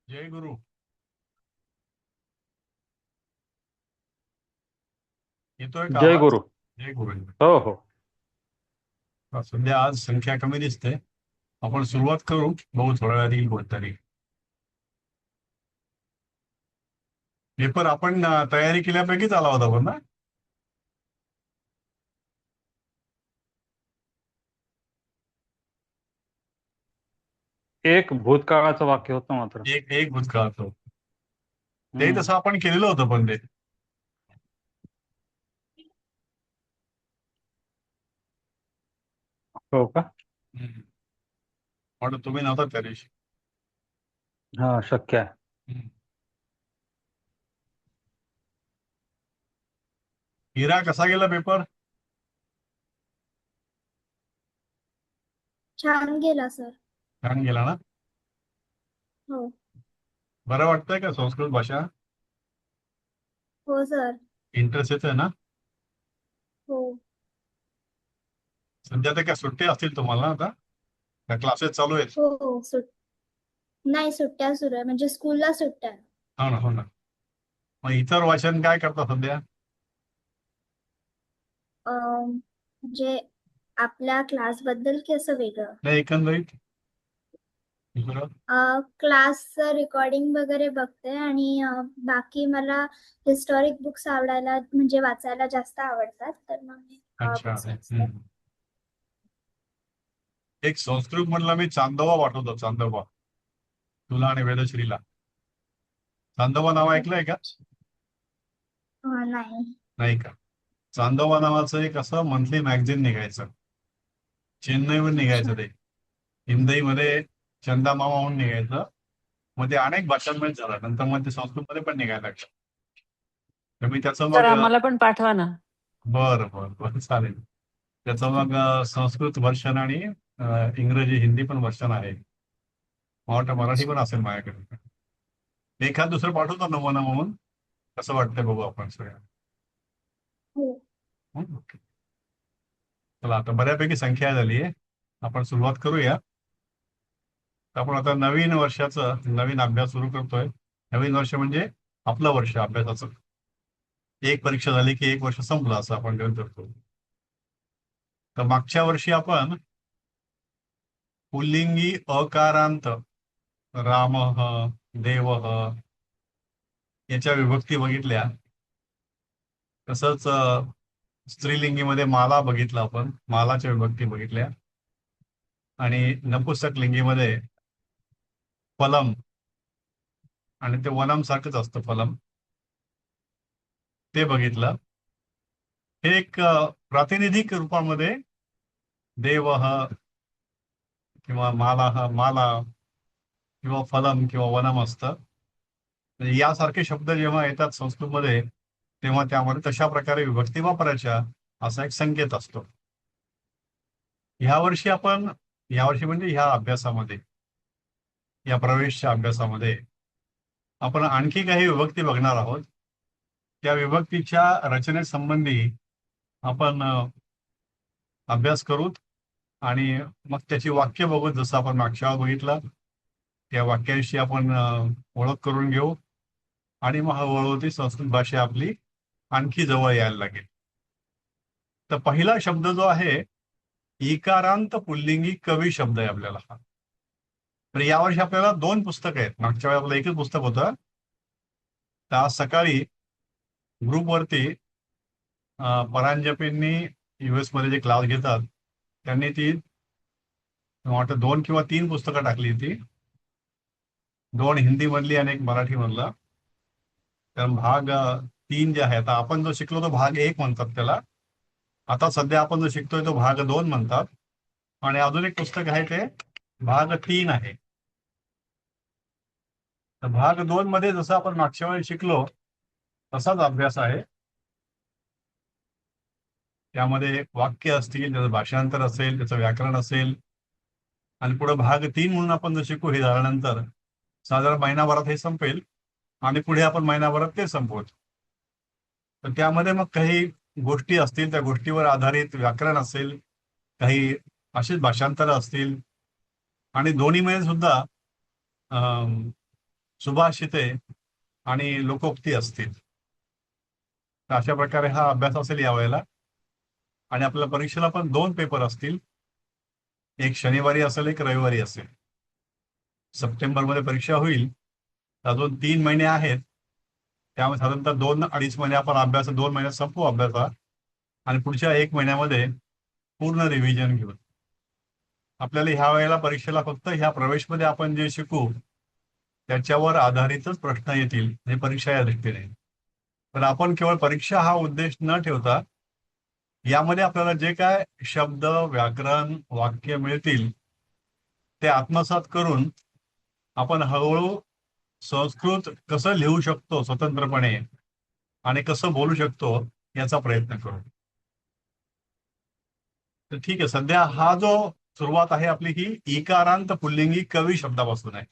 जय गुरु. येतोय का जय आवाज? गुरु. जय गुरु. हो हो. सध्या आज संख्या कमी दिसते. आपण सुरुवात करू, बघू थोड्या वेळात येईल कोणतरी. पेपर आपण तयारी केल्यापैकीच आला होता पण ना. एक भूतकाळाचं वाक्य होतं मात्र. एक एक भूतकाळाचं. ते हम्म. तसं आपण केलेलं होतं पण ते. हो का? हम्म. म्हणून तुम्ही नव्हता त्या दिवशी. हा, शक्य आहे. हम्म. हिरा कसा गेला पेपर? छान गेला सर. छान गेला ना. हो. बरं वाटतंय का संस्कृत भाषा? हो सर. इंटरेस्ट येतोय ना? हो. सध्या तर काय सुट्टी असतील तुम्हाला आता? का क्लासेस चालू आहेत? हो हो नाही, सुट्ट्या सुरू आहे, म्हणजे स्कूलला सुट्ट्या आहे. हो ना, हो ना. मग इतर वाचन काय करता सध्या? म्हणजे आपल्या क्लास बद्दल की असं वेगळं? नाही, एकंदरीत दुसरं. क्लासचं रेकॉर्डिंग वगैरे बघते आणि बाकी मला हिस्टॉरिक बुक्स आवडायला म्हणजे वाचायला जास्त आवडतात, तर मग मी अच्छा. बुक्स वाचते. एक संस्कृत म्हणला मी चांदोबा पाठवतो, चांदोबा तुला आणि वेदश्रीला. चांदोबा नाव ऐकलंय का? नाही. नाही का? चांदोबा नावाचं एक असं मंथली मॅगझिन निघायचं. चेन्नईहून अच्छा. निघायचं ते. हिंदीमध्ये चंदा मामा म्हणून निघायचं. मग ते अनेक भाषांमध्ये झालं, नंतर मग ते संस्कृतमध्ये पण निघायला लागलं. तर मी त्याचं सर मग आम्हाला पण पाठवा ना. बरं बरं बरं, चालेल. त्याचं मग संस्कृत वर्षन आणि इंग्रजी हिंदी पण वर्षन आहे. मला वाटतं मराठी अच्छा. पण असेल माझ्याकडे. एखाद दुसरं पाठवतो नमुना म्हणून. कसं वाटतंय बघू आपण सगळ्या. हो. ओके. चला, आता बऱ्यापैकी संख्या झाली आहे. आपण सुरुवात करूया. आपण आता नवीन वर्षाचं नवीन अभ्यास सुरू करतोय. नवीन वर्ष म्हणजे आपलं वर्ष अभ्यासाचं. एक परीक्षा झाली की एक वर्ष संपलं असं आपण गृहीत धरतो. तर मागच्या वर्षी आपण पुल्लिंगी अकारांत रामः, देवः याच्या विभक्ती बघितल्या. तसंच स्त्रीलिंगीमध्ये माला बघितला, आपण मालाच्या विभक्ती बघितल्या. आणि नपुंसक लिंगीमध्ये फलम, आणि ते वनम सारखंच असतं फलम, ते बघितलं. हे एक प्रातिनिधिक रूपामध्ये देवः किंवा माला किंवा फलम किंवा वनम असतं. म्हणजे यासारखे शब्द जेव्हा येतात संस्कृतमध्ये, तेव्हा त्यामध्ये तशा प्रकारे विभक्ती वापरायच्या, असा एक संकेत असतो. यावर्षी म्हणजे ह्या अभ्यासामध्ये, या प्रवेशच्या अभ्यासामध्ये आपण आणखी काही विभक्ती बघणार आहोत. त्या विभक्तीच्या रचनेसंबंधी आपण अभ्यास करू. आणि मग त्याची वाक्य बघू, जसं आपण मागच्या वेळा बघितलं. त्या वाक्याविषयी आपण ओळख करून घेऊ. आणि मग हळूहळू ती संस्कृत भाषा आपली आणखी जवळ यायला लागेल. तर पहिला शब्द जो आहे, इकारांत पुल्लिंगी कवी शब्द आहे आपल्याला हा. तर यावर्षी आपल्याला दोन पुस्तकं आहेत. मागच्या वेळी आपलं एकच पुस्तक होतं. तर आज सकाळी ग्रुपवरती परांजपेंनी US मध्ये जे क्लास घेतात, त्यांनी ती मला वाटतं 2 किंवा 3 पुस्तकं टाकली ती. 2 हिंदी मधली आणि एक मराठी मधला. तर भाग 3 जे आहे, आता आपण जो शिकलो तो भाग 1 म्हणतात त्याला. आता सध्या आपण जो शिकतोय तो भाग 2 म्हणतात. आणि अजून एक पुस्तक आहे ते भाग 3 आहे. तर भाग 2 मध्ये जसं आपण मागच्या वेळी शिकलो तसाच अभ्यास आहे. त्यामध्ये वाक्य असतील, त्याचं भाषांतर असेल, त्याचं व्याकरण असेल. आणि पुढे भाग 3 म्हणून आपण जर शिकू, हे झाल्यानंतर साधारण महिनाभरात हे संपेल. आणि पुढे आपण महिनाभरात ते संपवू. तर त्यामध्ये मग काही गोष्टी असतील, त्या गोष्टीवर आधारित व्याकरण असेल, काही अशीच भाषांतर असतील. आणि दोन्हीमध्ये सुद्धा सुभाषिते आणि लोकोक्ती असतील. तर अशा प्रकारे हा अभ्यास असेल यावेळेला. आणि आपल्याला परीक्षेला पण 2 पेपर असतील, एक शनिवारी असेल, एक रविवारी असेल. सप्टेंबरमध्ये परीक्षा होईल, अजून 3 महिने आहेत. त्यामुळे साधारणतः 2-2.5 महिने आपण अभ्यास, 2 महिन्यात संपवू अभ्यास हा. आणि पुढच्या 1 महिन्यामध्ये पूर्ण रिव्हिजन घेऊ. आपल्याला ह्या वेळेला परीक्षेला फक्त ह्या प्रवेशमध्ये आपण जे शिकू त्याच्यावर आधारितच प्रश्न येतील, हे परीक्षा या दृष्टीने. पण आपण केवळ परीक्षा हा उद्देश न ठेवता यामध्ये आपल्याला जे काय शब्द, व्याकरण, वाक्य मिळतील ते आत्मसात करून आपण हळूहळू संस्कृत कसं लिहू शकतो स्वतंत्रपणे आणि कसं बोलू शकतो याचा प्रयत्न करू. तर ठीक आहे, सध्या हा जो सुरुवात आहे आपली ही इकारांत पुल्लिंगी कवी शब्दापासून आहे.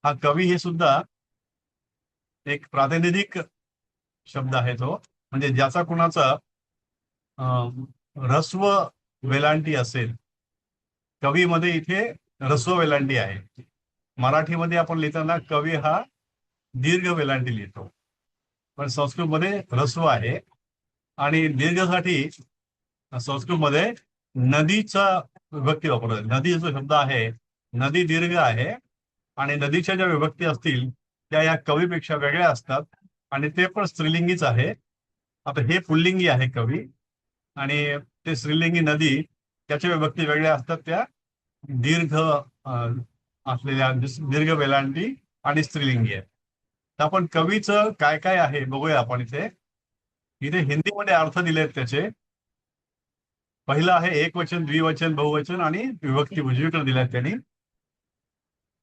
हा कवी हे सुद्धा एक प्रातिनिधिक शब्द आहे तो, म्हणजे ज्याचा कुणाचा ऱ्हस्व वेलांटी असेल. कवीमध्ये इथे ऱ्हस्व वेलांटी आहे. मराठीमध्ये आपण लिहिताना कवी हा दीर्घ वेलांटी लिहितो, पण संस्कृतमध्ये ऱ्हस्व आहे. आणि दीर्घसाठी संस्कृतमध्ये नदीचा विभक्ती वापरतात. नदी जो शब्द आहे, नदी दीर्घ आहे आणि नदीच्या ज्या विभक्ती असतील त्या या कवीपेक्षा वेगळ्या असतात आणि ते पण स्त्रीलिंगीच आहे. आता हे पुल्लिंगी आहे कवी आणि ते स्त्रीलिंगी नदी त्याच्या विभक्ती वेगळ्या असतात, त्या दीर्घ असलेल्या दीर्घ वेलांटी आणि स्त्रीलिंगी आहे. तर आपण कवीचं काय काय आहे बघूया आपण इथे. इथे हिंदीमध्ये अर्थ दिलेत त्याचे. पहिलं आहे एकवचन, द्विवचन, बहुवचन आणि विभक्ती उजवीकडे दिल्यात त्यांनी.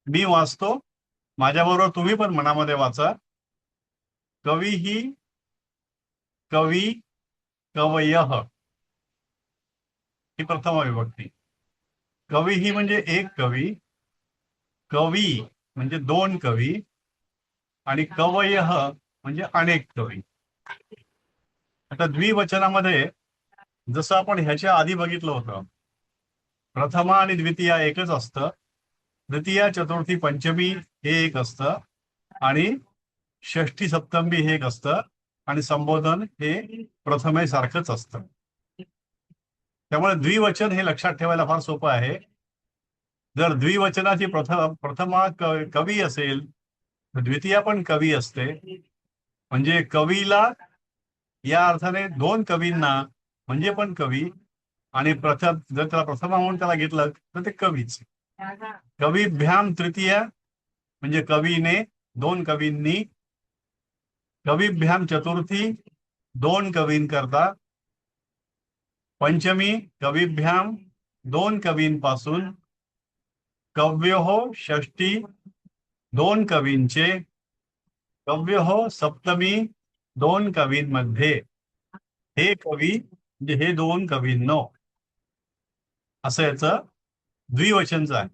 मी वाचतो, माझ्याबरोबर तुम्ही पण मनामध्ये वाचा. कवी ही, कवी, कवयः ही प्रथम विभक्ती. कवी ही म्हणजे एक कवी, कवी म्हणजे 2 कवी आणि कवयः म्हणजे अनेक कवी. आता द्विवचनामध्ये जसं आपण ह्याच्या आधी बघितलं होतं, प्रथमा आणि द्वितीया एकच असतं, तृतीया, चतुर्थी, पंचमी हे एक असतं आणि षष्ठी, सप्तमी हे एक असतं आणि संबोधन हे प्रथमेसारखंच असतं. त्यामुळे द्विवचन हे लक्षात ठेवायला फार सोपं आहे. जर द्विवचनाची प्रथमा कवी असेल तर द्वितीया पण कवी असते. म्हणजे कवीला या अर्थाने 2 कवींना म्हणजे पण कवी, आणि जर त्याला प्रथमा म्हणून त्याला घेतलं तर ते कवीच. कविभ्याम तृतीया म्हणजे कवीने, 2 कवींनी. कविभ्याम चतुर्थी 2 कवींकरता. पंचमी कविभ्याम 2 कवींपासून. कव्योः षष्ठी 2 कवींचे. कव्योः सप्तमी 2 कवींमध्ये. हे कवी म्हणजे हे 2 कवींनो, असं याचं द्विवचनचं आहे.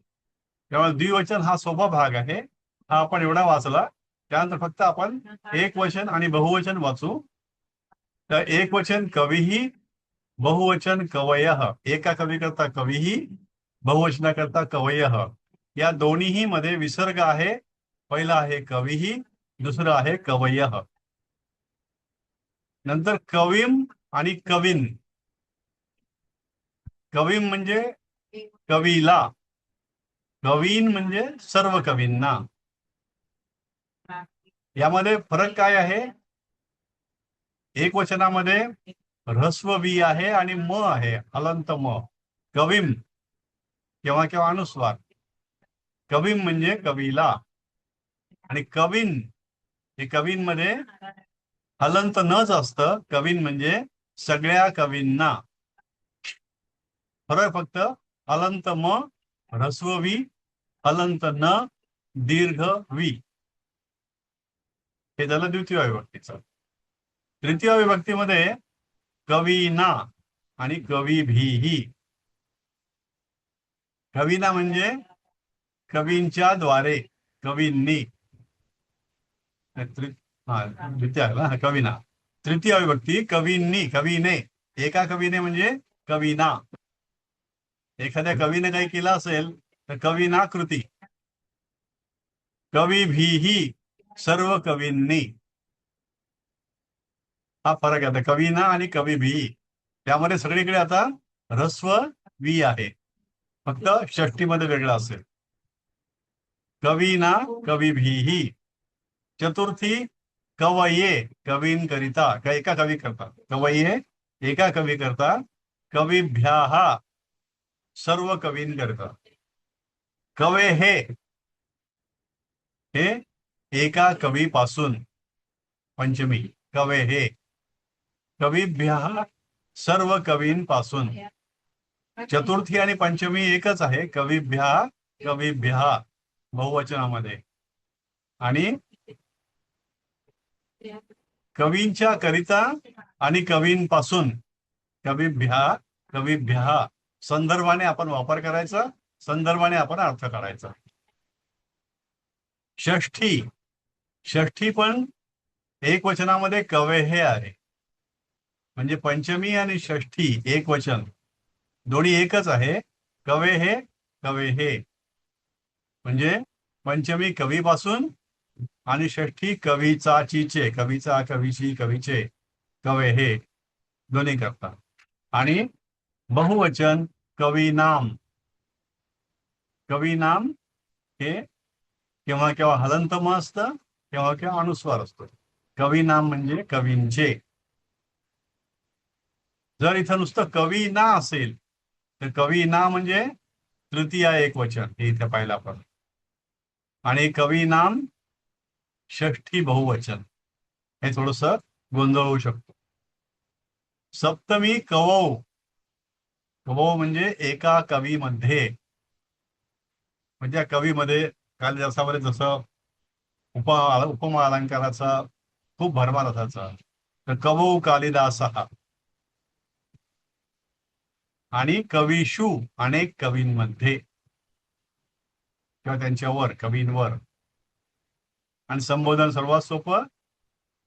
त्यामुळे द्विवचन हा सोपा भाग आहे, हा आपण एवढा वाचला. त्यानंतर फक्त आपण एकवचन आणि बहुवचन वाचू. तर एकवचन कवीही, बहुवचन कवयः. एका कवी करता कवीही, बहुवचनाकरता कवयः. या दोन्हीही मध्ये विसर्ग आहे. पहिला आहे कवीही, दुसरं आहे कवयः. नंतर कवीम आणि कवीन. कवीम म्हणजे कवीला, कवीन म्हणजे सर्व कवींना. यामध्ये फरक काय आहे? एकवचनामध्ये ऱ्हस्व वी आहे आणि म आहे, हलंत म. कवीम केव्हा केव्हा अनुस्वार. कवीम म्हणजे कवीला, आणि कवीन हे कवींमध्ये हलंत नच असतं. कवीन म्हणजे सगळ्या कवींना. फरक फक्त हलंत म, ऱ्हस्व वी, हलंत न, दीर्घ वी. हे झालं द्वितीय विभक्तीचं. तृतीय विभक्तीमध्ये कवीना आणि कवीभिही. कवीना म्हणजे कवींच्या द्वारे, कवींनी. द्वितीय कवीना. तृतीय विभक्ती कवींनी, कवीने. एका कवीने म्हणजे कवीना. एखाद्या कवीने काही केलं असेल तर कवीना कृती. कवीभिही, सर्व कवींनी. हा फरक आहे आता कवीना आणि कवीभिही. त्यामध्ये सगळीकडे आता ह्रस्व वी आहे, फक्त षष्टीमध्ये वेगळं असेल. कवीना कवीभिही. चतुर्थी कवये, कवींकरिता, एका कवी करता. कवये एका कवी करता. कवीभ्याः सर्व कवींकरिता. कवे हे एका कवीपासून. पंचमी कवे हे. कवीभ्याः सर्व कवींपासून. चतुर्थी आणि पंचमी एकच आहे, कवीभ्याः बहुवचनामध्ये. आणि कवींच्या करिता आणि कवींपासून. कवीभ्याः संदर्भाने आपण वापर करायचा, संदर्भाने आपण अर्थ करायचा. षष्ठी पण एक वचनामध्ये कवे हे आहे. म्हणजे पंचमी आणि षष्ठी एक वचन दोन्ही एकच आहे. कवे हे म्हणजे पंचमी कवीपासून आणि षष्ठी कवीचाचीचे, कवीचा कवीची कवीचे, कवे हे दोन्ही करतात. आणि बहुवचन कवीनाम. कवीनाम हे केव्हा केव्हा हलंतम असतं, केव्हा केव्हा अनुस्वार असतो. कवीनाम म्हणजे कवींचे. जर इथं नुसतं कवीना असेल तर कवीना म्हणजे तृतीय एक वचन, हे इथे पाहिलं आपण. आणि कवीनाम षष्ठी बहुवचन, हे थोडस गोंधळ होऊ शकतो. सप्तमी कवौ. कवौ म्हणजे एका कवीमध्ये. म्हणजे कवीमध्ये कालिदासामध्ये जसं उपमा अलंकाराचा खूप भरमार असायचा, तर कवौ कालिदासः. आणि कवीषु अनेक कवींमध्ये किंवा त्यांच्यावर, कवींवर. आणि संबोधन सर्वात सोपं.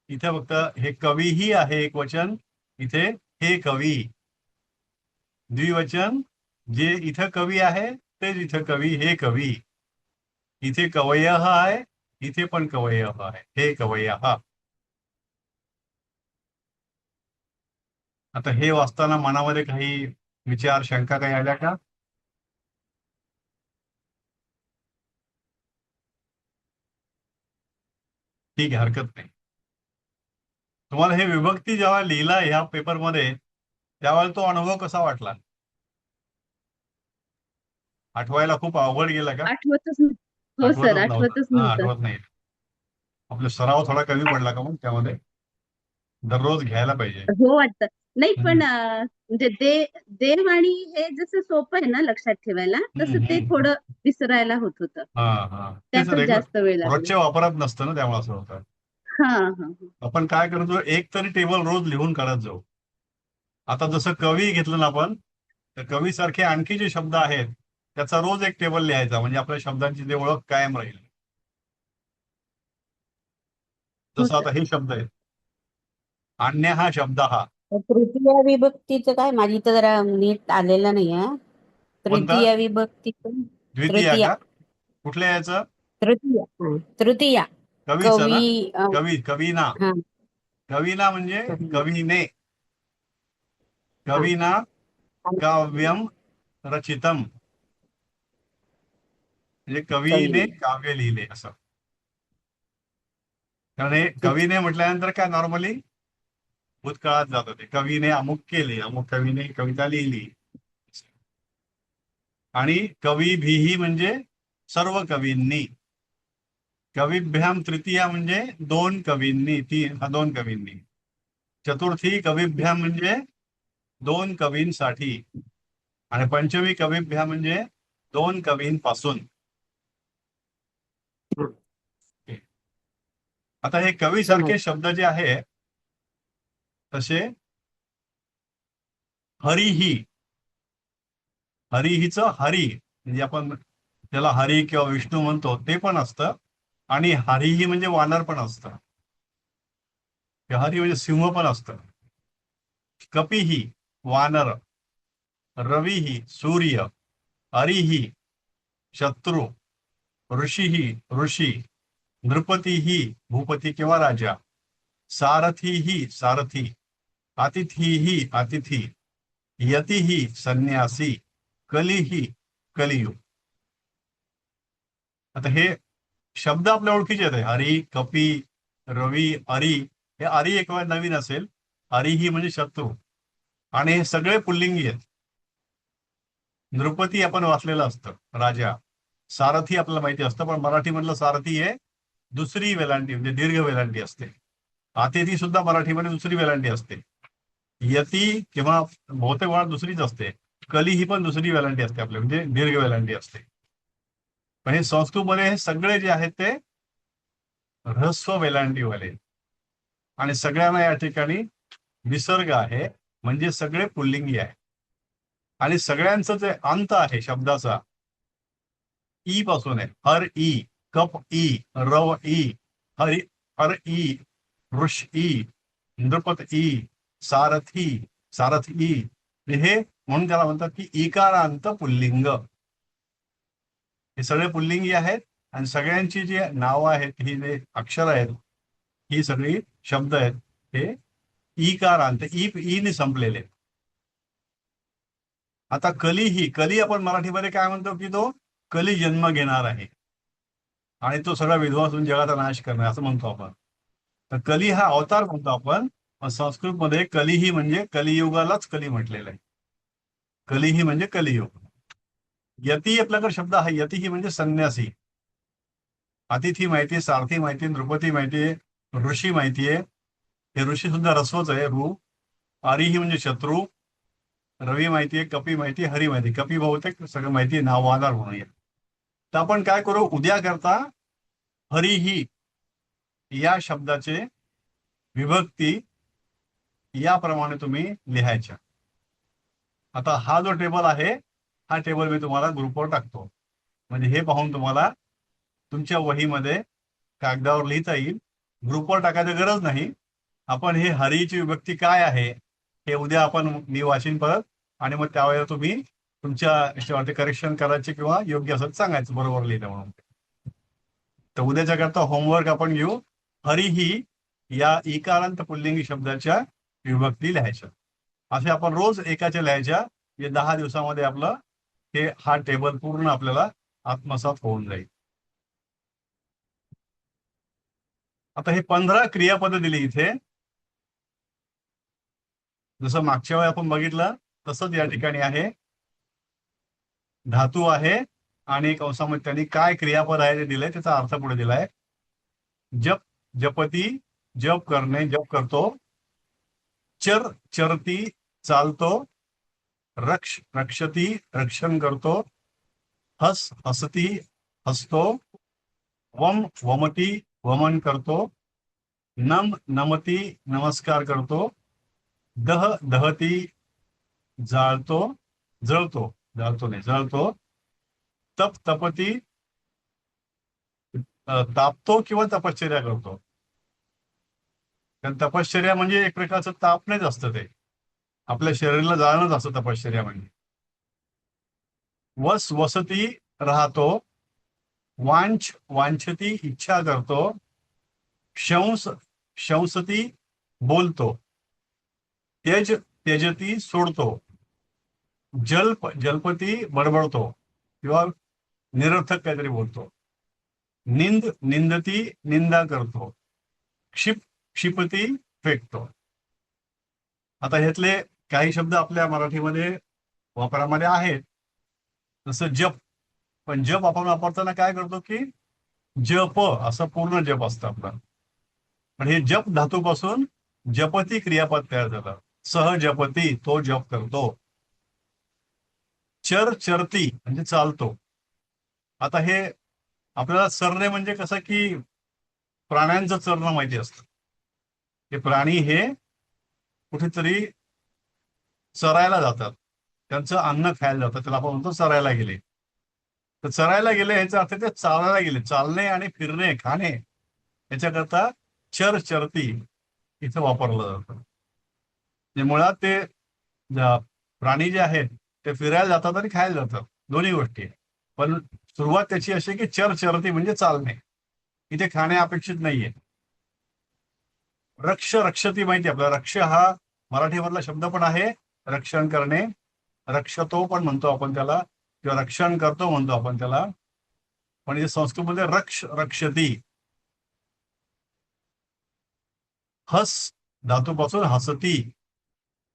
इथे फक्त हे कवीही आहे एक वचन, इथे हे कवी द्विवचन. जे इथं कवी आहे तेच इथं कवी, हे कवी. इथे कवयः आहे, इथे पण कवयः आहे, हे कवयः. आता हे वाचताना मनामध्ये काही विचार, शंका काही आल्या का? ठीक आहे, हरकत नाही. तुम्हाला हे विभक्ती जेव्हा लिहिला ह्या पेपरमध्ये, त्यावेळेला तो अनुभव कसा वाटला? आठवायला खूप अवघड गेला का? आठवतच नाही. हो सर, आठवतच नव्हतं. आठवतच हा, नव्हतं. आठवत नाही. आपला सराव थोडा कमी पडला का मग त्यामध्ये? दररोज घ्यायला पाहिजे. हो वाटतं. नाही पण म्हणजे देव आणि हे जसं सोपं आहे ना लक्षात ठेवायला, तसं ते थोडं विसरायला होत होतं. हा तेच त्यातच रेग्युलर जास्त वेळ लागला. रोजच्या वापरात नसतं ना, त्यामुळे असं होतं. हा. आपण काय करतो, एक तरी टेबल रोज लिहून काढत जाऊ. आता जसं कवी घेतलं ना आपण, तर कवी सारखे आणखी जे शब्द आहेत त्याचा रोज एक टेबल लिहायचा, म्हणजे आपल्या शब्दांची ते ओळख कायम राहील. जसं आता हे शब्द आहेत. अन्य हा शब्द हा तृतीय विभक्तीचं काय, माझी तर जरा नीट आलेलं नाही आहे. कोणता? तृतीय विभक्तीचं. द्वितीय तृतीय. का? कुठल्या याचं? तृतीय. तृतीय. कवीचं ना? कवी. कवीना. हा. कवीना म्हणजे कवी. कवीने. कवीना काव्यम रचितम, म्हणजे कवीने काव्य लिहिले असं. कारण हे कवीने म्हटल्यानंतर काय नॉर्मली भूतकाळात जात होते. कवीने अमुक केले, अमुक कवीने कविता लिहिली. आणि कवीभिही म्हणजे सर्व कवींनी. कविभ्याम तृतीया म्हणजे दोन कवींनी, दोन कवींनी. चतुर्थी कविभ्याम म्हणजे दोन कवींसाठी. आणि पंचमी कविभ्याम म्हणजे दोन कवींपासून. आता हे कवी सारखे शब्द जे आहे तसे हरिही. हरिहीचं हरी म्हणजे आपण त्याला हरी किंवा विष्णू म्हणतो ते पण असतं. आणि हरिही म्हणजे वानर पण असतं. हरी म्हणजे सिंह पण असतं. कपिही वानर, रविही सूर्य, हरिही शत्रू, ऋषीही ऋषी, नृपती ही भूपती किंवा राजा, सारथी ही सारथी, अतिथी ही अतिथी, यती ही संन्यासी, कली ही कलियुग. आता हे शब्द आपल्या ओळखीचे आहेत. हरी, कपी, रवी, अरी. हे अरी एक वेळ नवीन असेल. अरी ही म्हणजे शत्रू, आणि हे सगळे पुल्लिंगी आहेत. नृपती आपण वाचलेलं असतं, राजा. सारथी आपल्याला माहिती असतं, पण मराठीमधलं सारथी हे दुसरी वेलांटी म्हणजे दीर्घ वेलांटी असते. अतिथी सुद्धा मराठीमध्ये दुसरी वेलांटी असते. यती किंवा बहुतेक वेळा दुसरीच असते. कली ही पण दुसरी वेलांटी असते आपल्या, म्हणजे दीर्घ वेलांटी असते. पण हे संस्कृतमध्ये हे सगळे जे आहेत ते ऱ्हस्व वेलांटीवाले, आणि सगळ्यांना या ठिकाणी विसर्ग आहे, म्हणजे सगळे पुल्लिंगी आहे. आणि सगळ्यांचं जे अंत आहे शब्दाचा ई पासून आहे. हर ई, कप ई, रव ई, हरी हर ई, ऋष ई, नृपत ई, सारथी, सारथ ई. हे म्हणून त्याला म्हणतात की इकारांत पुल्लिंग. हे सगळे पुल्लिंगी आहेत, आणि सगळ्यांची जी नावं आहेत, ही जे अक्षर आहेत, ही सगळी शब्द आहेत, हे इकारांत ई ने संपलेले. आता कली ही, कली आपण मराठीमध्ये काय म्हणतो की तो कली जन्म घेणार आहे, आणि तो सगळा विध्वंस होऊन जगाचा नाश करणार असं म्हणतो आपण. तर कली हा अवतार म्हणतो आपण. संस्कृतमध्ये कली ही म्हणजे कलियुगालाच कली म्हटलेलं आहे. कली ही म्हणजे कलियुग. यती आपल्याकडे शब्द आहे. यती ही म्हणजे संन्यासी. अतिथी माहिती, सारथी माहिती, नृपती माहितीये, ऋषी माहितीये. हे ऋषी सुद्धा रस्वच आहे, रू. अरी ही म्हणजे शत्रू. रवी माहितीये, कपी माहिती, हरी माहिती. कपी बहुतेक सगळं माहिती नावाधार म्हणूया. तर आपण काय करू, उद्या करता हरी ही या शब्दाचे विभक्ती याप्रमाणे तुम्ही लिहायच्या. आता हा जो टेबल आहे, हा टेबल मी तुम्हाला ग्रुपवर टाकतो, म्हणजे हे पाहून तुम्हाला तुमच्या वहीमध्ये कागदावर लिहिता येईल. ग्रुपवर टाकायची गरज नाही. आपण हे हरीची विभक्ती काय आहे हे उद्या मी वाचीन परत, आणि मग त्यावेळेला तुम्ही तुमच्या याच्यावरती करेक्शन करायचे किंवा योग्य असं सांगायचं बरोबर लिहिलं म्हणून. तर उद्याच्या करता होमवर्क आपण घेऊ. हरी ही या इकारांत पुल्लिंगी शब्दाच्या विभक्ती लिहायच्या. असे आपण रोज एकाच्या लिहायच्या. हे 10 दिवसामध्ये आपलं हा टेबल पूर्ण आपल्याला आत्मसात होऊन जाईल. आता हे 15 क्रियापदं दिली इथे. जसं मागच्या वेळी आपण बघितलं तसंच या ठिकाणी आहे. धातू आहे, आणि कंसामध्ये त्यांनी काय क्रियापद आहे ते दिलंय, त्याचा अर्थ पुढे दिलाय. जप, जपती, जप करणे, जप करतो. चर, चरती, चालतो. रक्ष, रक्षती, रक्षण करतो. हस, हसती, हसतो. वम, वमती, वमन करतो. नम, नमती, नमस्कार करतो. दह, दहती, जाळतो, जळतो, जाळतो नाही जळतो. तप, तपती, तापतो किंवा तपश्चर्या करतो. कारण तपश्चर्या म्हणजे एक प्रकारचं तापणेच असतं, ते आपल्या शरीराला जाळणंच असतं तपश्चर्या म्हणजे. वस, वसती, राहतो. वांछ, वांछती, इच्छा करतो. शंस, शंसती, बोलतो. त्यज, त्यजती, सोडतो. जल्प, जल्पती, बडबडतो किंवा निरर्थक काहीतरी बोलतो. निंद, निंदती, निंदा करतो. क्षिप, क्षिपती, फेकतो. आता ह्यातले काही शब्द आपल्या मराठीमध्ये वापरामध्ये आहेत. जसं जप. पण जप आपण वापरताना काय करतो की जप असं पूर्ण जप असतं आपलं. पण हे जप धातूपासून जपती क्रियापद तयार झालं. सहजपती, तो जप करतो. चर, चरती म्हणजे चालतो. आता हे आपल्याला चरणे म्हणजे कसं की प्राण्यांचं चरणं माहिती असतं. हे प्राणी हे कुठेतरी चरायला जातात, त्यांचं अन्न खायला जातं, त्याला आपण म्हणतो चरायला गेले. तर चरायला गेले ह्याचा अर्थ ते चालायला गेले. चालणे आणि फिरणे, खाणे याच्याकरता चर, चरती इथं वापरलं जातं. मुळात ते प्राणी जे आहेत ते फिरायला जातात आणि खायला जातात, दोन्ही गोष्टी. पण सुरुवात त्याची अशी की चर, चरती म्हणजे चालणे. इथे खाणे अपेक्षित नाहीये. रक्ष रक्षती माहिती आपल्याला. रक्ष हा मराठीमधला शब्द पण आहे, रक्षण करणे. रक्षतो पण म्हणतो आपण त्याला, किंवा रक्षण करतो म्हणतो आपण त्याला. पण इथे संस्कृतमध्ये रक्ष रक्षती. हस धातूपासून हसती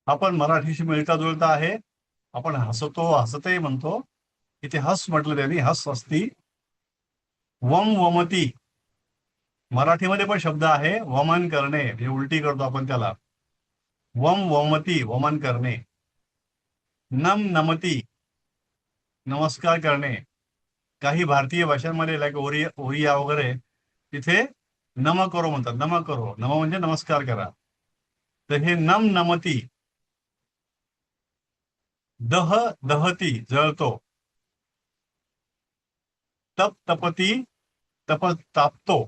हा पण मराठीशी मिळता जुळता आहे. आपण हसतो हसते म्हणतो, इथे हस म्हटलं त्यांनी, हस असती. वम वमती मराठीमध्ये पण शब्द आहे, वमन करणे, म्हणजे उलटी करतो आपण त्याला. वम वमती वमन करणे. नम नमती नमस्कार करणे. काही भारतीय भाषांमध्ये लाईक ओरिया वगैरे तिथे नम करो म्हणतात. नम करो, नम म्हणजे नमस्कार करा. तर हे नम नमती. दह दहती जळतो. तप तपती तापतो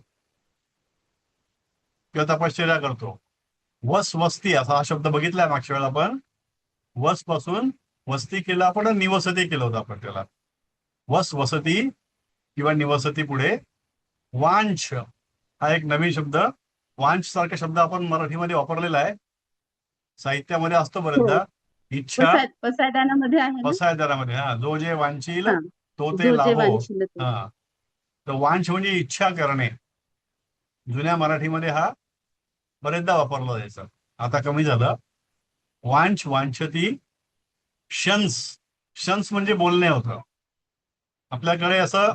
किंवा तपश्चर्या करतो. वस वस्ती असा हा शब्द बघितलाय मागच्या वेळेला आपण. वस पासून वस्ती केलं आपण, निवसती केलं होतं आपण त्याला. वस वसती किंवा निवसती पुढे वांछ हा एक नवीन शब्द. वांछ सारखा शब्द आपण मराठीमध्ये वापरलेला आहे, साहित्यामध्ये असतो बरेचदा. इच्छा पसायदानामध्ये आहे ना. पसायदानामध्ये, हा, जो जे वांछील हा, तो ते जो जे लाभो. वांछील ते. हा, तर वांछ म्हणजे इच्छा करणे. जुन्या मराठीमध्ये हा बरेचदा वापरला जायचा, आता कमी झालं. वांछ वांछती. शंस शंस म्हणजे बोलणे होतं. आपल्याकडे असं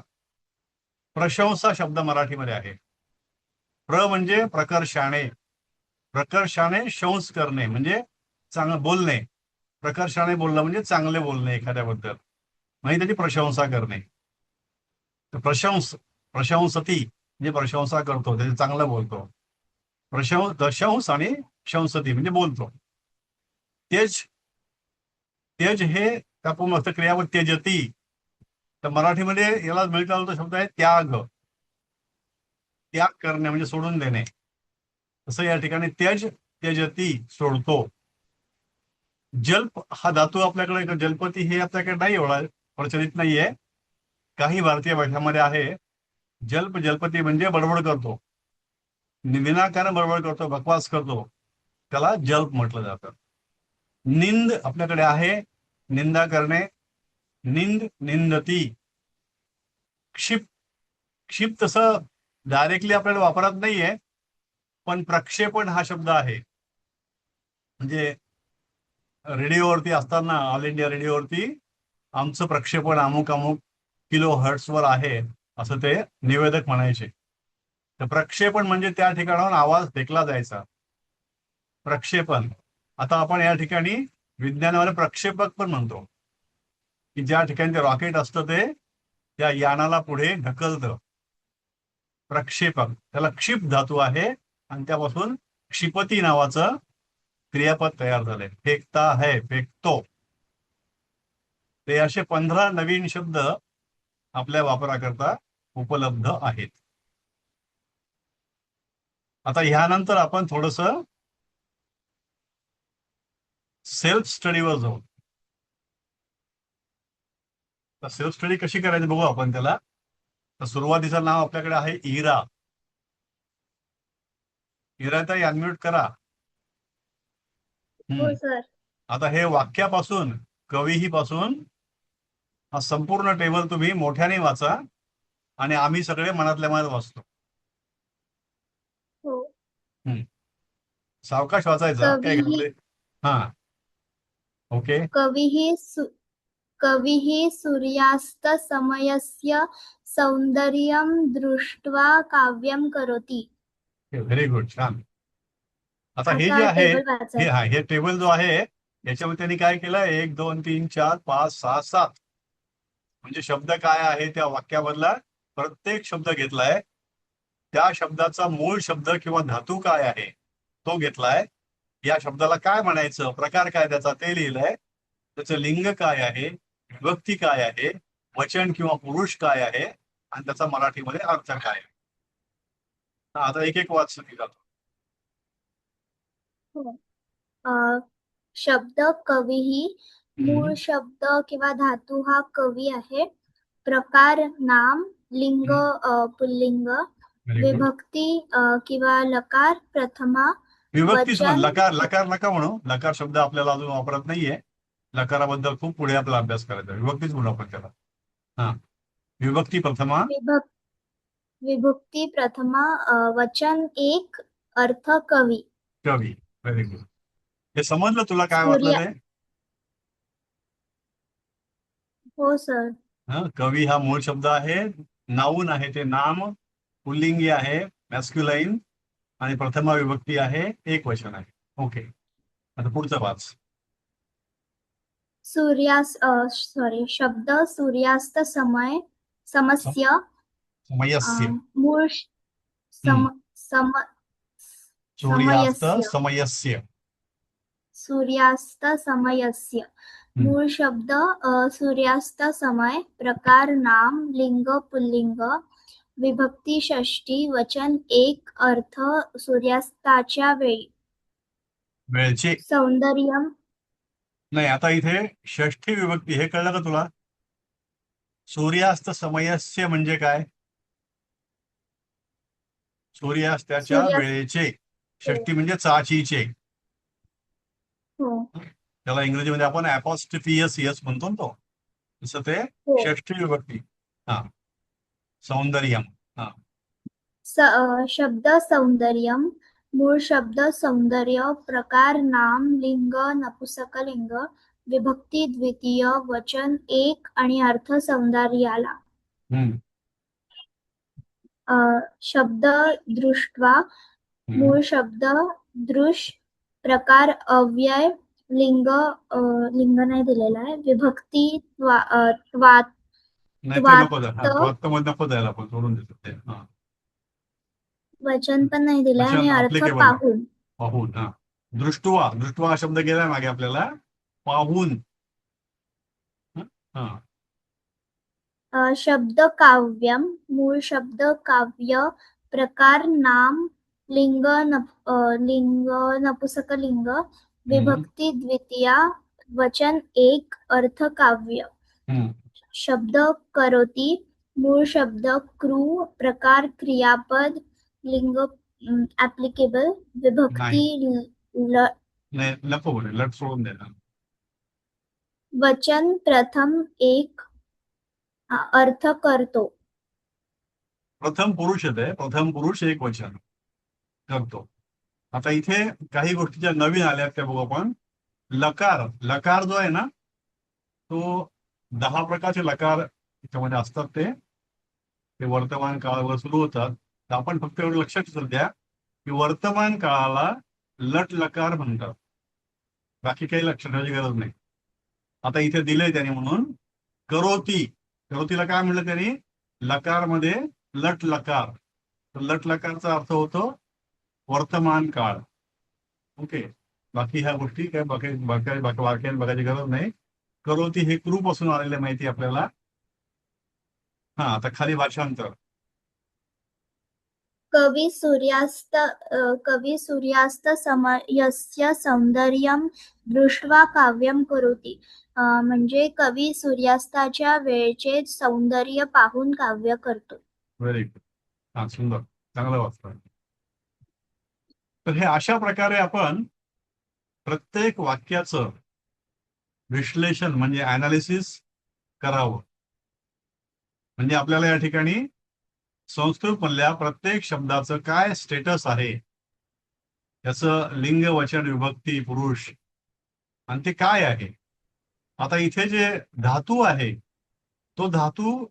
प्रशंसा शब्द मराठीमध्ये आहे. प्र म्हणजे प्रकर्षाने. प्रकर्षाने शंस करणे म्हणजे चांगलं बोलणे. प्रकर्षाने बोलणं म्हणजे चांगले बोलणे एखाद्याबद्दल, म्हणजे त्याची प्रशंसा करणे. तर प्रशंसती म्हणजे प्रशंसा करतो, त्याचे चांगलं बोलतो. दशंस आणि शंसती म्हणजे बोलतो. तेज तेज हे आपण असं क्रियापद त्यजती. तर मराठीमध्ये याला मिळता तो शब्द आहे त्याग. त्याग करणे म्हणजे सोडून देणे. तसं या ठिकाणी त्यजती सोडतो. जल्प हा धातू आपल्याकडे, जलपती हे आपल्याकडे नाही, एवढा प्रचलित नाहीये. काही भारतीय भाषांमध्ये आहे. जलपती म्हणजे बडबड करतो, विनाकारण बडबड करतो, बकवास करतो, त्याला जल्प म्हटलं जातं. निंद आपल्याकडे आहे, निंदा करणे. निंद निंदती. क्षिप तसं डायरेक्टली आपल्याला वापरात नाहीये, पण प्रक्षेपण हा शब्द आहे. म्हणजे रेडिओवरती असताना, ऑल इंडिया रेडिओवरती आमचं प्रक्षेपण अमुक अमुक किलो हर्ट्सवर आहे असं ते निवेदक म्हणायचे. तर प्रक्षेपण म्हणजे त्या ठिकाणाहून आवाज फेकला जायचा, प्रक्षेपण. आता आपण या ठिकाणी विज्ञानामध्ये प्रक्षेपक पण म्हणतो, की ज्या ठिकाणी ते रॉकेट असतं ते त्या यानाला पुढे ढकलतं. प्रक्षेपक त्याला क्षिप धातू आहे आणि त्यापासून क्षिपती नावाचं क्रियापद तयार झालंय. फेकता है, फेकतो. ते असे 15 नवीन शब्द आपल्या वापराकरता उपलब्ध आहेत. आता ह्यानंतर आपण थोडस सेल्फ स्टडीवर जाऊ. तर सेल्फ स्टडी कशी करायची बघू आपण त्याला. तर सुरुवातीचं नाव आपल्याकडे आहे इरा. इराताई अनम्यूट करा. हो सर. आता हे वाक्यापासून, कवीही पासून हा संपूर्ण टेबल तुम्ही मोठ्याने वाचा आणि आम्ही सगळे मनातल्या मनात वाचतो. हो. सावकाश वाचायचा, काय कवीही घाबरे. हा, ओके. कविः सूर्यास्त समयस्य सौंदर्यं दृष्ट्वा काव्यं करोति. व्हेरी गुड, छान. आता हे जे असा आहे, टेबल वाचायचा. हे टेबल जो आहे याच्यामध्ये त्यांनी काय केलं, 1 2 3 4 5 6 7 म्हणजे शब्द काय आहे त्या वाक्यामधला प्रत्येक शब्द घेतलाय. त्या शब्दाचा मूळ शब्द किंवा धातू काय आहे तो घेतलाय. या शब्दाला काय म्हणायचं, प्रकार काय त्याचा ते लिहिलंय. त्याचं लिंग काय आहे, विभक्ती काय आहे, वचन किंवा पुरुष काय आहे आणि त्याचा मराठीमध्ये अर्थ काय आहे. आता एक एक वाचून जातो. शब्द कविः, मूळ शब्द किंवा धातू हा कवी आहे. प्रकार नाम, लिंग पुल्लिंग, व्हेरी गुड. विभक्ती किंवा लकार प्रथमा विभक्तीच म्हण. वचन लकार लकार नका म्हणू. लकार शब्द आपल्याला अजून वापरत नाहीये. लकाराबद्दल खूप पुढे आपला अभ्यास करायचा आहे. विभक्तीच म्हणू आपण त्याला. हा, विभक्ती प्रथमा विभक् विभक्ती प्रथमा वचन एक अर्थ कवी कवी. Very good. हे समजलं तुला काय वाटलं सूर्य ते? हो सर. हा, कवी हा मूळ शब्द आहे. नाऊन आहे ते नाम. पुल्लिंगी आहे मॅस्क्युलाइन. आणि प्रथमा विभक्ती आहे, एक वचन आहे. ओके, आता पुढचं वाच. सॉरी शब्द सूर्यास्त समय समस्य समयस्य. मूळ सम सम सूर्यास्त समयस्य समयस्य. सूर्यास्त समयस्य मूळ शब्द सूर्यास्त समय प्रकार नाम लिंग पुल्लिंग विभक्ती षष्टी वचन एक अर्थ सूर्यास्ताच्या वेळी वेळचे सौंदर्यम नाही. आता इथे षष्ठी विभक्ती, हे कळलं का तुला? सूर्यास्त समयस्य म्हणजे काय? सूर्यास्ताच्या सूर्यास्त वेळेचे. षष्ठी म्हणजे चाचीचे. हो त्याला इंग्रजीमध्ये आपण अपॉस्ट्रोफियस यस म्हणतो ना तो, तसं ते हो षष्ठी विभक्ती. हा, सौंदर्यम. हा, शब्द सौंदर्यम मूळ शब्द सौंदर्य प्रकार नाम लिंग नपुसकलिंग विभक्ती द्वितीय वचन एक आणि अर्थ सौंदर्याला हम्म, शब्द दृष्ट्वा हम्म. मूळ शब्द दृश प्रकार अव्यय लिंग लिंग नाही दिलेला आहे विभक्ती त्वात नाही ते नको द्या. त्वात मध्ये नको द्यायला, आपण सोडून देतो ते. हा, वचन पण नाही दिलंय वचन आणि अर्थ applicable. पाहून पाहून. हा, दृष्टवा. दृष्टवा हा शब्द गेलाय मागे आपल्याला. पाहून. हा, शब्द काव्यम मूळ शब्द काव्य प्रकार नाम लिंग लिंग नपुसकलिंग विभक्ती द्वितीया वचन एक अर्थ काव्य हम्म. शब्द करोती मूळ शब्द क्रू प्रकार क्रियापद लिंग ऍप्लिकेबल विभक्ती नाही नको बोले, लट सोडून द्या. वचन प्रथम एक अर्थ करतो. प्रथम पुरुष येते. प्रथम पुरुष एक वचन करतो. आता इथे काही गोष्टी ज्या नवीन आल्या त्या बघू आपण. लकार. लकार जो आहे ना, तो 10 प्रकारचे लकार त्याच्यामध्ये असतात. ते वर्तमान काळावर सुरू होतात. तर आपण फक्त एवढं लक्षात ठेवून द्या की वर्तमान काळाला लट लकार म्हणतात. बाकी काही लक्षात ठेवायची गरज नाही. आता इथे दिलंय त्याने म्हणून करोती. करोतीला काय म्हणलं त्यांनी? लकार मध्ये लट लकार. तर लट लकारचा अर्थ होतो वर्तमान काळ. ओके, बाकी ह्या गोष्टी काय वाक्यात बघायची गरज नाही. करोती हे क्रू पासून आलेले माहिती आपल्याला. हा, आता खाली भाषांतर. कवी सूर्यास्त समयस्य सौंदर्यम दृष्ट्वा काव्यम करोति म्हणजे कवी सूर्यास्ताच्या वेळेचे सौंदर्य पाहून काव्य करतो. Very good. हा, सुंदर, चांगलं वाचलं. तर हे अशा प्रकारे आपण प्रत्येक वाक्याचं विश्लेषण म्हणजे अनालिसिस करावं. म्हणजे आपल्याला या ठिकाणी संस्कृत मधल्या प्रत्येक शब्दाचं काय स्टेटस आहे, त्याचं लिंग वचन विभक्ती पुरुष आणि ते काय आहे. आता इथे जे धातू आहे तो धातू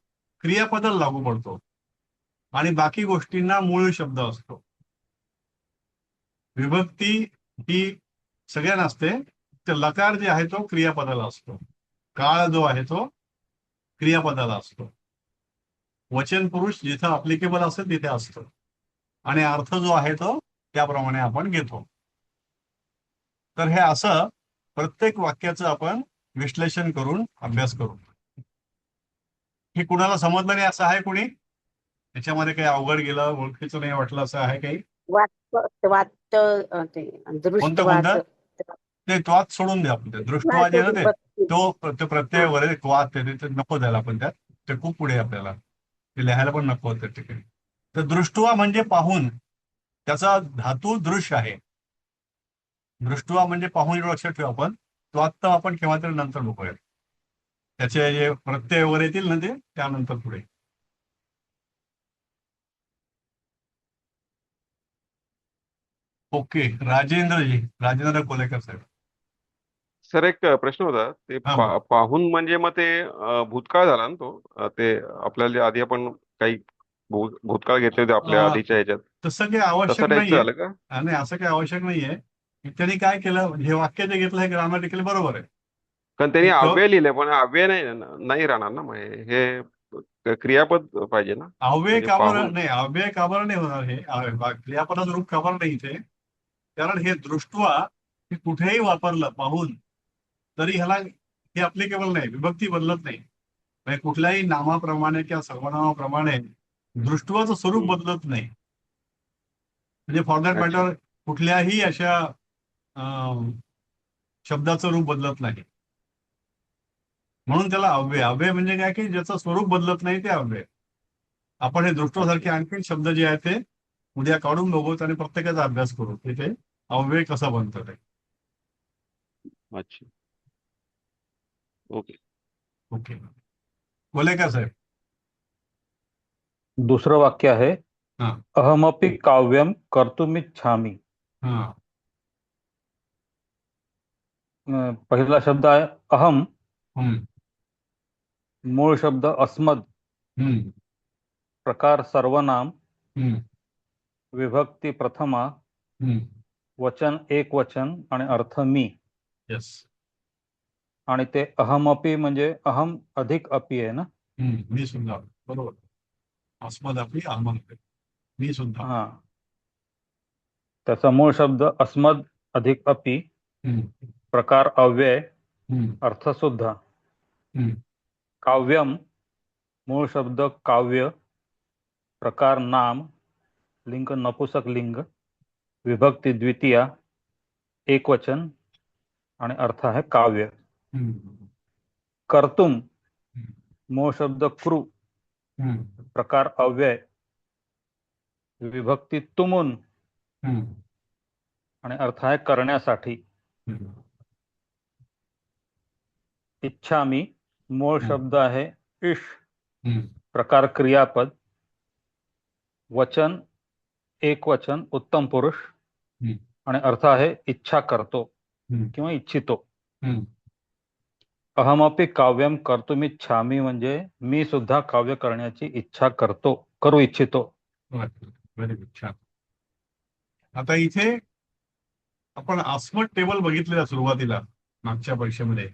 क्रियापदाला लागू पडतो आणि बाकी गोष्टींना मूळ शब्द असतो. विभक्ती ही सगळ्यांना असते. तर लकार जे आहे तो क्रियापदाला असतो. काळ जो आहे तो क्रियापदाला असतो. वचन पुरुष जिथं अप्लिकेबल असेल तिथे असतो आणि अर्थ जो आहे तो त्याप्रमाणे आपण घेतो. तर हे असं प्रत्येक वाक्याचं आपण विश्लेषण करून अभ्यास करू. हे कुणाला समजलं नाही असं आहे कुणी? याच्यामध्ये काही अवघड गेलं, ओळखीचं नाही वाटलं असं आहे काही? कोणतं ते त्वात सोडून द्या. आपण दृष्टवा जे ना ते प्रत्यय वगैरे त्वात ते नको द्यायला आपण त्यात. ते खूप पुढे आपल्याला ते लिहायला पण नको होतं ठिकाणी. तर दृष्टवा म्हणजे पाहून, त्याचा धातू दृश्य आहे. दृष्टवा म्हणजे पाहून, एवढं लक्षात ठेवू आपण. तो आत्ता आपण केव्हा तरी नंतर बघूया. त्याचे जे प्रत्यय वगैरे येतील ना ते त्यानंतर पुढे. ओके, राजेंद्र कोलेकर साहेब. सर एक प्रश्न होता ते हा बोला. पाहून म्हणजे मग ते भूतकाळ झाला ना तो ते आपल्याला जे आधी आपण काही भूतकाळ घेतले होते आपल्या अं, आधीच्या ह्याच्यात तसं काही तसं आवश्यक टाईपचं नाहीये. झालं का? आणि असं काही आवश्यक नाहीये. त्यांनी काय केलं, हे वाक्य जे घेतलं हे ग्रामॅटिकली बरोबर आहे. कारण त्यांनी एक अव्यय लिहिले पण अव्यय नाही राहणार ना मग हे क्रियापद पाहिजे ना अव्यय म्हणजे का बरं पाहून. नाही, अव्यय का बरं नाही होणार हे क्रियापदाचं रूप का बरं नाही इथे. कारण हे दृष्टवा हे कुठेही वापरलं पाहून तरी ह्याला हे अप्लिकेबल नाही, विभक्ती बदलत नाही. म्हणजे कुठल्याही नामाप्रमाणे किंवा सर्वनामाप्रमाणे दृष्टवाचं स्वरूप हम्म. बदलत नाही. म्हणजे फॉर दॅट अच्छा. मॅटर कुठल्याही अशा अं, शब्दाचं रूप बदलत नाही. म्हणून त्याला अव्यय म्हणजे काय की ज्याचं स्वरूप बदलत नाही ते अव्यय. आपण हे दृष्टवासारखे अच्छा. आणखी शब्द जे आहेत ते उद्या काढून बघूत आणि प्रत्येकाचा अभ्यास करू की ते अव्यय कसं बनतं ते. अच्छा. ओके. ओके, कोलेकर साहेब. दुसरं वाक्य आहे, हा अहमपि काव्यम कर्तुमिच्छामि. हा पहिला शब्द आहे अहम, हम्म मूळ शब्द अस्मद, हम्म प्रकार सर्वनाम, हम्म विभक्ती प्रथमा, हम्म वचन एक वचन आणि अर्थ मी. येस. आणि ते अहमपि म्हणजे अहम अधिक अपि आहे ना. मी सुद्धा बरोबर. अस्मद आपली अहमद, मी सुद्धा. हा, त्याचा मूळ शब्द अस्मद अधिक अपि, हम्म प्रकार अव्यय, हम्म अर्थ सुद्धा. हम्म काव्यम, मूळ शब्द काव्य, प्रकार नाम, लिंग नपुसक लिंग, विभक्ती द्वितीया, एक वचन आणि अर्थ आहे काव्य. हम्म कर्तुम, हम्म मूळ शब्द कृ, हम्म प्रकार अव्यय, विभक्ती तुमुन हम्म आणि अर्थ आहे करण्यासाठी. हम्म इच्छामी, मूळ शब्द आहे इश, हम्म प्रकार क्रियापद, वचन एक वचन उत्तम पुरुष हम्म आणि अर्थ आहे इच्छा करतो हम्म किंवा इच्छितो. हम्म अहमपि काव्यम कर्तुमिच्छामि म्हणजे मी सुद्धा काव्य करण्याची इच्छा करू इच्छितो. व्हेरी गुड, छान. आता इथे आपण अस्मद टेबल बघितलेला सुरुवातीला मागच्या परीक्षेमध्ये.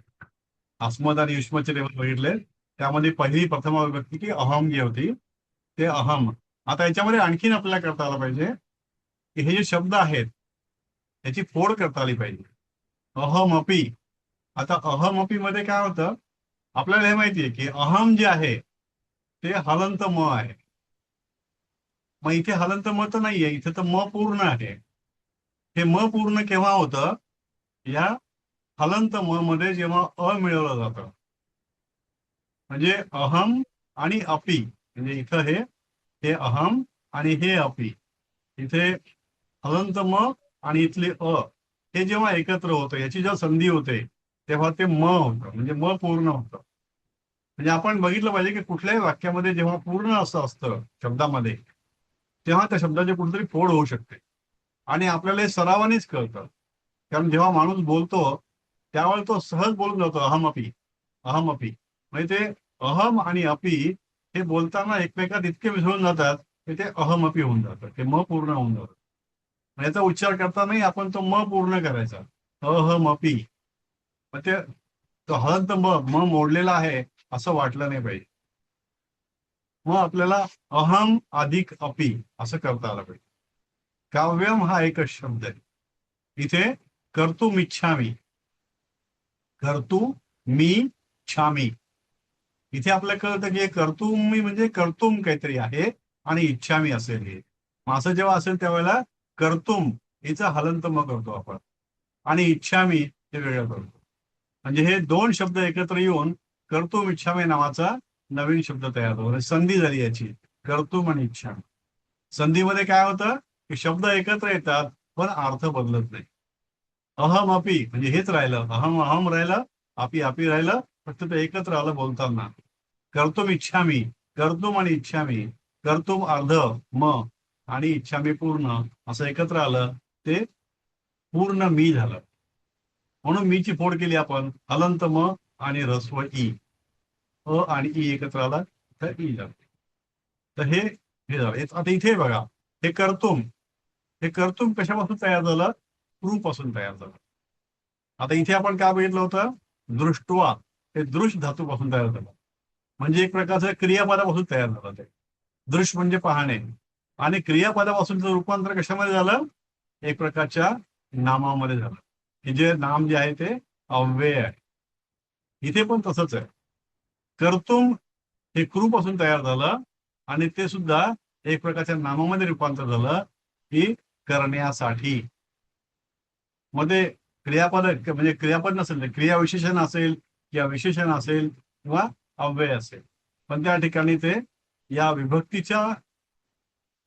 अस्मद आणि युष्मतचे टेबल बघितले. त्यामध्ये पहिली प्रथम विभक्ती की अहम जी होती ते अहम. आता याच्यामध्ये आणखीन आपल्याला करता आलं पाहिजे की हे जे शब्द आहेत त्याची फोड करता आली पाहिजे. अहमपि. आता अहमपि मध्ये काय होतं, आपल्याला हे माहितीये की अहम जे आहे ते हलंत म आहे. मग इथे हलंत म तर नाहीये, इथे तर म पूर्ण आहे. हे म पूर्ण केव्हा होतं, या हलंत म मध्ये जेव्हा अ मिळवलं जातं. म्हणजे अहम आणि अपि, म्हणजे इथं हे अहम आणि हे अपि. इथे हलंत म आणि इथले अ हे जेव्हा एकत्र होतं, याची जेव्हा संधी होते तेव्हा ते म होतं, म्हणजे म पूर्ण होतं. म्हणजे आपण बघितलं पाहिजे की कुठल्याही वाक्यामध्ये जेव्हा पूर्ण असं असतं शब्दामध्ये तेव्हा त्या शब्दाची कुठेतरी फोड होऊ शकते. आणि आपल्याला हे सरावानेच कळतं. कारण जेव्हा माणूस बोलतो त्यावेळेला तो सहज बोलून जातो अहमपि अहमपि. म्हणजे ते अहम आणि अपि हे बोलताना एकमेकात इतके मिसळून जातात की ते अहमपि होऊन जातं, ते म पूर्ण होऊन जातं. याचा उच्चार करतानाही आपण तो म पूर्ण करायचा, अहमपि. मग ते तो हलंत म मोडलेला आहे असं वाटलं नाही पाहिजे. मग आपल्याला अहम अधिक अपि असं करता आलं पाहिजे. काव्यम हा एकच शब्द आहे. इथे कर्तुम इच्छामी, मी छामी. इथे आपल्याला कळतं की कर्तुमी म्हणजे कर्तुम काहीतरी आहे आणि इच्छामी असेल हे. मग असं जेव्हा असेल त्यावेळेला कर्तुम हिचा हलंत म करतो आपण आणि इच्छामी हे वेगळं करतो. म्हणजे हे दोन शब्द एकत्र येऊन कर्तुम इच्छामी नावाचा नवीन शब्द तयार होतो. संधी झाली याची, कर्तुम आणि इच्छामी. संधीमध्ये काय होतं की शब्द एकत्र येतात पण अर्थ बदलत नाही. अहम अपी म्हणजे हेच राहिलं, अहम अहम राहिलं, अपी अपी राहिलं, फक्त ते एकत्र आलं बोलताना. कर्तुम इच्छामी, कर्तुम आणि इच्छामी, कर्तुम अर्ध म आणि इच्छामी पूर्ण असं एकत्र आलं, ते पूर्ण मी झालं. म्हणून मीची फोड केली आपण, हलंत म आणि ऱ्हस्व ई, अ आणि ई एकत्र आला तर ई झालं. तर हे हे झालं. आता इथे बघा, हे कर्तुम कशापासून तयार झालं? क्रूपासून तयार झालं. आता इथे आपण काय बघितलं होतं? दृष्टवा, हे दृश धातूपासून तयार झालं, म्हणजे एक प्रकारचं क्रियापदापासून तयार झालं. ते दृश म्हणजे पाहणे, आणि क्रियापदापासूनचं रूपांतर कशामध्ये झालं? एक प्रकारच्या नामामध्ये झालं, की जे नाम जे आहे ते अव्यय आहे. इथे पण तसंच आहे. कर्तुम हे क्रूपासून तयार झालं आणि ते सुद्धा एक प्रकारच्या नामामध्ये रूपांतर झालं, की करण्यासाठी. मध्ये क्रियापद म्हणजे क्रियापद नसेल तर क्रियाविशेषण असेल किंवा विशेषण असेल किंवा अव्यय असेल, पण त्या ठिकाणी ते या विभक्तीच्या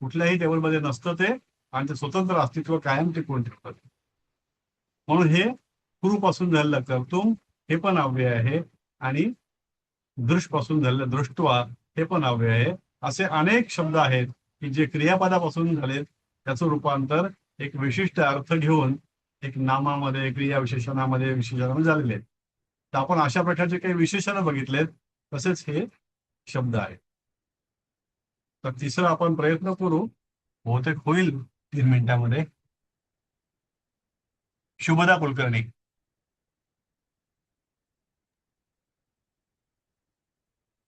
कुठल्याही टेबलमध्ये नसतं ते, आणि ते स्वतंत्र अस्तित्व कायम टिकवून ठेवतात. म्हणून हे क्रूपासून झालेलं कर्तुम हे पण अव्यय आहे, आणि दृष्टपासून झालेलं दृष्टवा हे पण अव्यय आहे. असे अनेक शब्द आहेत की जे क्रियापदापासून झालेत, त्याचं रूपांतर एक विशिष्ट अर्थ घेऊन एक नामामध्ये, क्रियाविशेषणामध्ये, विशेषणामध्ये झालेले आहेत. तर आपण अशा प्रकारचे काही विशेषणं बघितलेत, तसेच हे शब्द आहेत. तर तिसरं आपण प्रयत्न करू, बहुतेक होईल 3 मिनिटांमध्ये. शुभदा कुलकर्णी.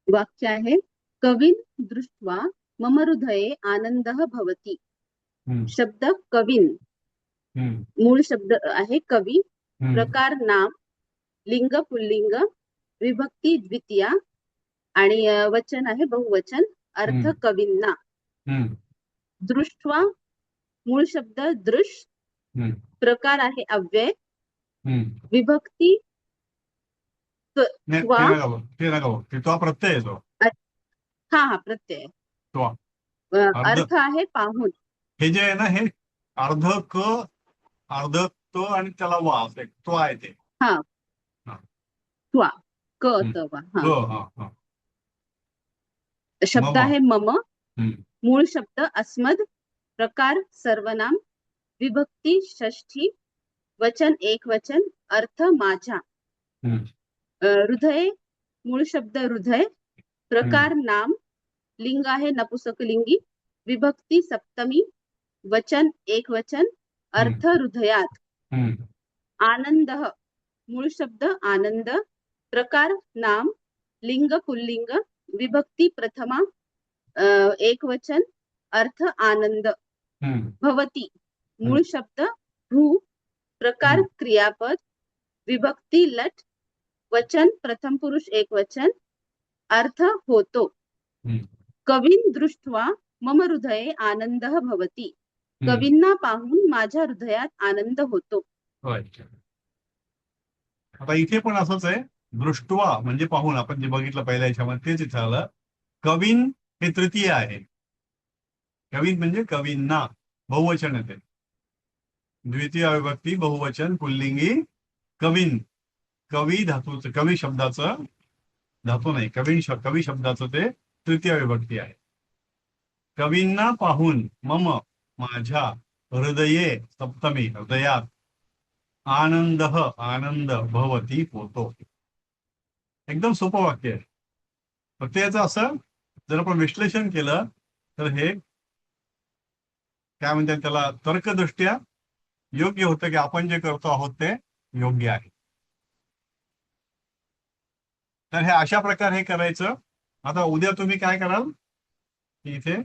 वाक्य आहे, कवीन दृष्ट्वा मम हृदये आनंदः भवति. हम्म, शब्द कवीन, हम्म, मूळ शब्द आहे कवी, हम्म, प्रकार नाम, लिंग पुल्लिंग, विभक्ती द्वितीया आणि वचन आहे बहुवचन, अर्थ हम्म, कवींना. हम्म, दृष्ट्वा मूळ शब्द दृश, हम्म, प्रकार आहे अव्यय, हम्म. विभक्ती नाही, त्वा, ते नका बघ. ते तो प्रत्यय येतो. हा प्रत्यय, तो अर्ध, अर्थ आहे पाहून. हे जे आहे ना, हे अर्ध क, अर्ध त आणि त्याला वा असं तो आहे ते. हा, हा. त्वा, क हम्म. तवा. क, हा, हा, हा. शब्द मम. आहे मम, हम्म, मूळ शब्द अस्मद, प्रकार सर्वनाम, विभक्ती षष्ठी, वचन एक वचन, अर्थ माझ्या. हम्म, हृदय मूळ शब्द हृदय, प्रकार नाम, लिंग आहे नपुसकलिंगी, विभक्ती सप्तमी, वचन एक वचन, अर्थ हृदयात. हम्म, आनंद मूळ शब्द आनंद, प्रकार नाम, लिंग पुल्लिंग, विभक्ती प्रथमा, एक वचन, अर्थ आनंद. हम्म, भवती मूळ शब्द भू, प्रकार हम्म. क्रियापद, विभक्ती लट, वचन प्रथम पुरुष एक वचन, अर्थ होतो. हम्म. कवीन दृष्ट्वा मम हृदये आनंदः भवति. कवींना पाहून माझ्या हृदयात आनंद होतो. होय. आता इथे पण असंच आहे. दृष्टवा म्हणजे पाहून, आपण जे बघितलं पहिल्या याच्यामध्ये तेच इथे आलं. कवीन हे तृतीय आहे. कवीन म्हणजे कवींना, बहुवचन येते. द्वितीय विभक्ती बहुवचन पुल्लिंगी कवीन. कवी धातूचं, कवी शब्दाचं धातू नाही, कवी शब्दाचं ते तृतीय विभक्ती आहे. कवींना पाहून मम माझ्या, हृदये सप्तमी हृदयात, आनंद आनंद भवती होतो. एकदम सोपं वाक्य आहे. फक्त याचं असं जर आपण विश्लेषण केलं तर हे काय म्हणतात त्याला, तर्कदृष्ट्या योग्य होतं की आपण जे करतो आहोत ते योग्य आहे. तर हे अशा प्रकारे हे करायचं. आता उद्या तुम्ही काय कराल, इथे